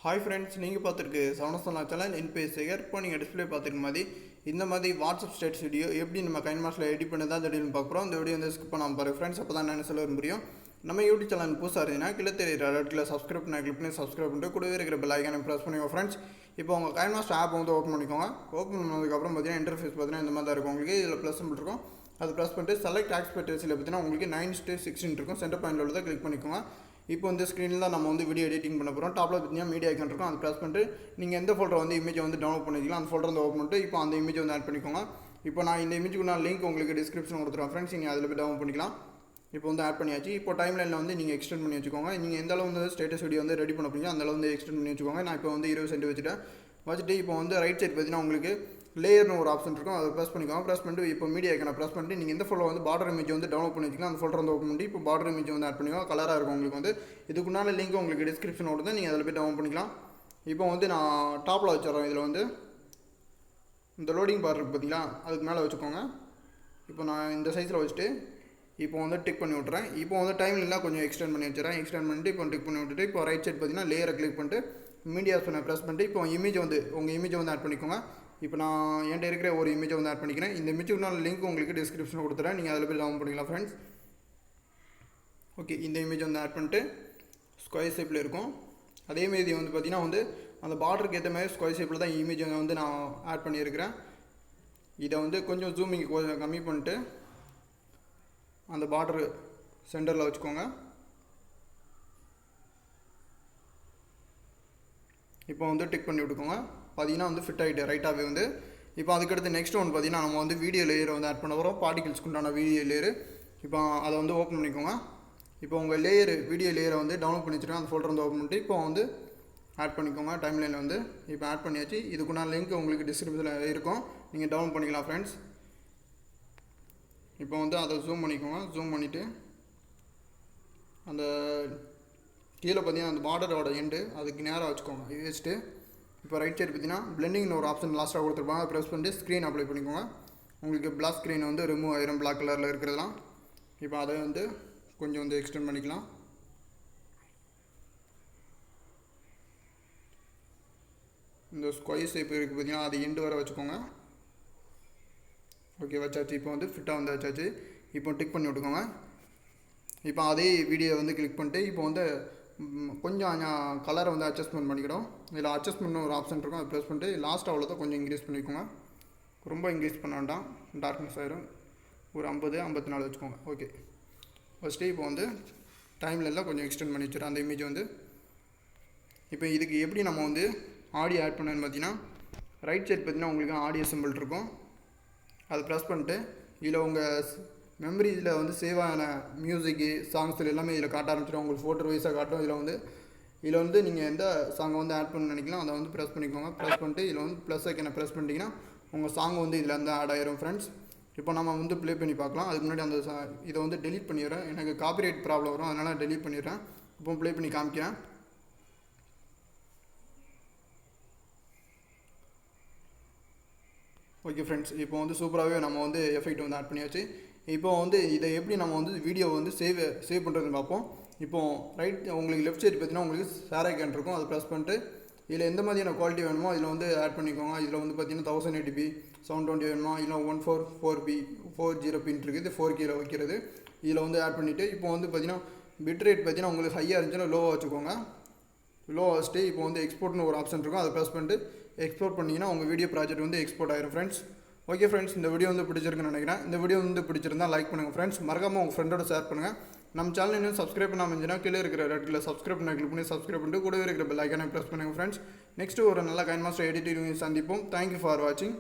Hi friends, நீங்கள் பார்த்துருக்கு சவனசனா channel என் பேர் சேகர். இப்போ நீங்கள் டிஸ்பிளே பார்த்துருக்க மாதிரி இந்த மாதிரி வாட்ஸ்அப் ஸ்டேட்டஸ் வீடியோ எப்படி நம்ம கைன்மாஸ்டில் எடிட் பண்ணி தான் திடீர்னு பார்க்குறோம். இந்த வீடியோ வந்து ஸ்கிப் பண்ணாமல் பாருங்கள் ஃப்ரெண்ட்ஸ். அப்போ தான் என்ன சொல்ல முடியும். நம்ம யூடியூப் சேனல் புதுசாக இருந்தீங்கன்னா கீழே தெரியுற இடத்துல சப்ஸ்கிரைப் பண்ணி கிளிக் பண்ணி சப்ஸ்கிரைப் பண்ணிட்டு கூடவே இருக்கிற பெல் ஐக்கானை ப்ரெஸ் பண்ணிக்கோங்க ஃப்ரெண்ட்ஸ். இப்போ உங்கள் கைன்மாஸ்டர் ஆப் வந்து ஓப்பன் பண்ணிக்கோங்க. ஓப்பன் பண்ணதுக்கப்புறம் பார்த்தீங்கன்னா இன்டர்ஃபேஸ் பார்த்தீங்கன்னா இந்த மாதிரி தான் இருக்கும். உங்களுக்கு இதில் ப்ளஸ் சிம்பிள் இருக்கும். அது ப்ரெஸ் பண்ணிட்டு செலக்ட் ஆக்ஸ்பெக்டேஷனில் பார்த்தீங்கன்னா உங்களுக்கு 9:16 இருக்கும். சென்டர் பாயிண்டில் உள்ளதை கிளிக் பண்ணிக்கோங்க. இப்போ இந்த ஸ்க்ரீனில் தான் நம்ம வந்து வீடியோ எடிட்டிங் பண்ண போகிறோம். டாப்பில் பார்த்தீங்கன்னா மீடியா ஐக்கான் இருக்கும். அது ப்ரெஸ் பண்ணிட்டு நீங்கள் எந்த ஃபோல்டர் வந்து இமேஜை வந்து டவுன்லோட் பண்ணிக்கலாம் அந்த ஃபோல்டர் வந்து ஓப்பன் பண்ணிட்டு இப்போ அந்த இமேஜ் வந்து ஆட் பண்ணிக்கோங்க. இப்போ நான் இந்த இமேஜுக்கு நான் லிங்க் உங்களுக்கு டிஸ்கிரிப்ஷன் கொடுத்துருவேன் ஃப்ரெண்ட்ஸ். நீங்கள் அதில் போய் டவுன்லோட் பண்ணிக்கலாம். இப்போ வந்து ஆட் பண்ணியாச்சு. இப்போ டைம் லைனில் வந்து நீங்கள் எக்ஸ்டெண்ட் பண்ணி வச்சுக்கோங்க. நீங்கள் எந்த அளவு வந்து ஸ்டேட்டஸ் வீடியோ வந்து ரெடி பண்ண போறீங்க அந்த அளவு வந்து எக்ஸ்டெண்ட் பண்ணி வச்சுக்கோங்க. நான் இப்போ வந்து 20 சென்ட் வச்சுட்டு இப்போ வந்து ரைட் சைடு பார்த்தீங்கன்னா உங்களுக்கு லேயர்னு ஒரு ஆப்ஷன் இருக்கும். அதை ப்ரெஸ் பண்ணிக்கோங்க. ப்ரெஸ் பண்ணிட்டு இப்போ மீடியா ஐக்கானை ப்ரெஸ் பண்ணிட்டு நீங்கள் எந்த ஃபோல்டர் வந்து பார்டர் இமேஜ் வந்து டவுன்லோட் பண்ணி வச்சுக்கலாம் அந்த ஃபோல்டர் வந்து ஓப்பன் பண்ணி இப்போ பார்டர் இமேஜ் வந்து ஆட் பண்ணிக்கோங்க. கலராக இருக்கும் உங்களுக்கு வந்து. இதுக்குன்னால லிங்க் உங்களுக்கு டிஸ்கிரிப்ஷன் கொடுத்து நீங்கள் அதில் போய் டவுன்லோட் பண்ணிக்கலாம். இப்போ வந்து நான் டாப்பில் வச்சுறேன். இதில் வந்து இந்த லோடிங் பார் இருக்குது பார்த்தீங்களா, அதுக்கு மேலே வச்சுக்கோங்க. இப்போ நான் இந்த சைஸில் வச்சுட்டு இப்போ வந்து டிக் பண்ணி விட்றேன். இப்போ வந்து டைம்லாம் கொஞ்சம் எக்ஸ்டெண்ட் பண்ணி வச்சுறேன். எக்ஸ்டெண்ட் பண்ணிட்டு இப்போ டிக் பண்ணி விட்டுட்டு இப்போ ரைட் சைட் பார்த்தீங்கன்னா லேயரை கிளிக் பண்ணிட்டு மீடியா ஆப்ஷனை ப்ரெஸ் பண்ணிட்டு இப்போ இமேஜ் வந்து உங்கள் இமேஜை வந்து ஆட் பண்ணிக்கோங்க. இப்போ நான் என்கிட்ட இருக்கிற ஒரு இமேஜை வந்து ஆட் பண்ணிக்கிறேன். இந்த இமேஜுக்கு நான் லிங்க் உங்களுக்கு டிஸ்கிரிப்ஷனில் கொடுத்துறேன். நீங்கள் அதில் போய் டவுன்லோட் பண்ணிக்கலாம் ஃப்ரெண்ட்ஸ். ஓகே, இந்த இமேஜ் வந்து ஆட் பண்ணிட்டு ஸ்கொயர் ஷேப்பில் இருக்கும். அதேமாரி வந்து பார்த்திங்கன்னா வந்து அந்த பார்டருக்கு ஏற்ற மாதிரி ஸ்கொயர் ஷேப்பில் தான் இமேஜ் வந்து நான் ஆட் பண்ணியிருக்கிறேன். இதை வந்து கொஞ்சம் ஜூமிங் கொஞ்சம் கம்மி பண்ணிட்டு அந்த பார்டரு சென்டரில் வச்சுக்கோங்க. இப்போ வந்து டிக் பண்ணி விட்டுக்கோங்க. பார்த்தீங்கன்னா வந்து ஃபிட் ஆகிட்டு ரைட்டாகவே வந்து. இப்போ அதுக்கடுத்து நெக்ஸ்ட் ஒன்று பார்த்தீங்கன்னா நம்ம வந்து வீடியோ லேயரை வந்து ஆட் பண்ண போகிறோம். பார்ட்டிகல்ஸ்க்கு உண்டான வீடியோ லேயரு. இப்போ அதை வந்து ஓப்பன் பண்ணிக்கோங்க. இப்போ உங்கள் வீடியோ லேயரை வந்து டவுன்லோட் பண்ணி வச்சுருக்கேன். அந்த ஃபோல்டர் வந்து ஓப்பன் பண்ணிட்டு இப்போ வந்து ஆட் பண்ணிக்கோங்க. டைம் லைனில் வந்து இப்போ ஆட் பண்ணியாச்சு. இதுக்குண்டான லிங்க் உங்களுக்கு டிஸ்கிரிப்ஷனில் இருக்கும். நீங்கள் டவுன்லோட் பண்ணிக்கலாம் ஃப்ரெண்ட்ஸ். இப்போ வந்து அதை ஜூம் பண்ணிக்கோங்க. ஜூம் பண்ணிவிட்டு அந்த கீழே பார்த்தீங்கன்னா அந்த பார்டரோட எண்டு அதுக்கு நேராக வச்சுக்கோங்க. இது வச்சுட்டு இப்போ ரைட் சைடு பார்த்தீங்கன்னா பிளெண்டிங்னு ஒரு ஆப்ஷன் லாஸ்ட்டாக கொடுத்துருப்பாங்க. ப்ரெஸ் பண்ணிட்டு ஸ்க்ரீன் அப்ளை பண்ணிக்கோங்க. உங்களுக்கு பிளாக் ஸ்க்ரீன் வந்து ரிமூவ் ஆயிரும் பிளாக் கலரில் இருக்கிறதுலாம். இப்போ அதை வந்து கொஞ்சம் வந்து எக்ஸ்டெண்ட் பண்ணிக்கலாம். இந்த ஸ்கொயர் ஷேப் இருக்குது பார்த்தீங்கன்னா அது எண்டு வரை வச்சுக்கோங்க. ஓகே, வச்சாச்சு. இப்போ வந்து ஃபிட்டாக வந்து வச்சாச்சு. இப்போ டிக் பண்ணி விட்டுக்கோங்க. இப்போ அதே வீடியோ வந்து கிளிக் பண்ணிட்டு இப்போ வந்து கொஞ்சம் கலரை வந்து அட்ஜஸ்ட்மெண்ட் பண்ணிக்கிடும். இதில் அட்ஜஸ்ட்மெண்ட் ஒரு ஆப்ஷன் இருக்கும். அதை ப்ரெஸ் பண்ணிட்டு லாஸ்ட் அவ்வளோதான் கொஞ்சம் இன்க்ரீஸ் பண்ணிக்கோங்க. ரொம்ப இன்க்ரீஸ் பண்ண வேண்டாம், டார்க்னஸ் ஆயிரும். ஒரு 50 54 வச்சுக்கோங்க. ஓகே, ஃபஸ்ட்டு இப்போ வந்து டைம்லெல்லாம் கொஞ்சம் எக்ஸ்டெண்ட் பண்ணி வச்சுருக்கேன் அந்த இமேஜ் வந்து. இப்போ இதுக்கு எப்படி நம்ம வந்து ஆடியோ ஆட் பண்ணணும்னு பார்த்தீங்கன்னா ரைட் சைட் பார்த்தீங்கன்னா உங்களுக்கு ஆடியோ சிம்பிள் இருக்கும். அதை ப்ரெஸ் பண்ணிட்டு இதில் உங்கள் மெமரிஸில் வந்து சேவ் ஆன மியூசிக்கு சாங்ஸில் எல்லாமே இதில் காட்ட ஆரம்பிச்சிடும். உங்களுக்கு ஃபோட்டோ வைஸாக காட்டும். இதில் வந்து நீங்கள் எந்த சாங்கை வந்து ஆட் பண்ண நினைக்கலாம் அதை வந்து ப்ரெஸ் பண்ணிக்கோங்க. ப்ரெஸ் பண்ணிட்டு இதில் வந்து ப்ளஸ் ஐக்கனை ப்ரெஸ் பண்ணிட்டீங்கன்னா உங்கள் சாங் வந்து இதில் வந்து ஆட் ஆயிரும் ஃப்ரெண்ட்ஸ். இப்போ நம்ம வந்து ப்ளே பண்ணி பார்க்கலாம். அதுக்கு முன்னாடி அந்த இதை வந்து டெலீட் பண்ணிடுறேன். எனக்கு காப்பிரைட் ப்ராப்ளம் வரும், அதனால் டெலீட் பண்ணிடுறேன். இப்போ ப்ளே பண்ணி காமிக்கிறேன். ஓகே ஃப்ரெண்ட்ஸ், இப்போ வந்து சூப்பராகவே நம்ம வந்து எஃபெக்ட் வந்து ஆட் பண்ணியாச்சு. இப்போ வந்து இதை எப்படி நம்ம வந்து வீடியோ வந்து சேவ் பண்ணுறதுன்னு பார்ப்போம். இப்போது உங்களுக்கு லெஃப்ட் சைடு பார்த்தீங்கன்னா உங்களுக்கு ஷேர் ஐக்கான் இருக்கும். அதை ப்ரெஸ் பண்ணிட்டு இதில் எந்த மாதிரியான குவாலிட்டி வேணுமோ இதில் வந்து ஆட் பண்ணிக்கோங்க. இதில் வந்து பார்த்தீங்கன்னா 1080p 720 வேணுமா, இல்லை 144p 40p இருக்குது. இது 4K வைக்கிறது. இதில் வந்து ஆட் பண்ணிவிட்டு இப்போ வந்து பார்த்தீங்கன்னா பிட் ரேட் பார்த்தீங்கன்னா உங்களுக்கு ஹையாக இருந்துச்சுன்னா லோவாக வச்சுக்கோங்க. லோவாக வச்சுட்டு இப்போ வந்து எக்ஸ்போர்ட்னு ஒரு ஆப்ஷன் இருக்கும். அதை ப்ரெஸ் பண்ணிட்டு எக்ஸ்போர்ட் பண்ணிங்கன்னா உங்கள் வீடியோ ப்ராஜெக்ட் வந்து எக்ஸ்போர்ட் ஆயிரும் ஃப்ரெண்ட்ஸ். ஓகே ஃப்ரெண்ட்ஸ், இந்த வீடியோ வந்து பிடிச்சிருக்குன்னு நினைக்கிறேன். இந்த வீடியோ வந்து பிடிச்சிருந்தா லைக் பண்ணுங்கள் ஃப்ரெண்ட்ஸ். மறக்காமல் உங்கள் ஃப்ரெண்டோட ஷேர் பண்ணுங்கள். நம்ம சேனல் இன்னும் சப்ஸ்கிரைப் பண்ணாமல் இருந்துச்சுன்னா கீழே இருக்கிற ரெட்டில் சப்ஸ்கிரைப் பண்ணி கிளிக் பண்ணி சப்ஸ்கிரைப் பண்ணிட்டு கூடவே இருக்கிற பெல் ஐக்கானை ப்ரெஸ் பண்ணுங்கள் ஃப்ரெண்ட்ஸ். நெக்ஸ்ட்டு ஒரு நல்ல கைன்மாஸ்டர் எடிட்டிங் சந்திப்போம். தேங்க்யூ ஃபார் வாட்சிங்.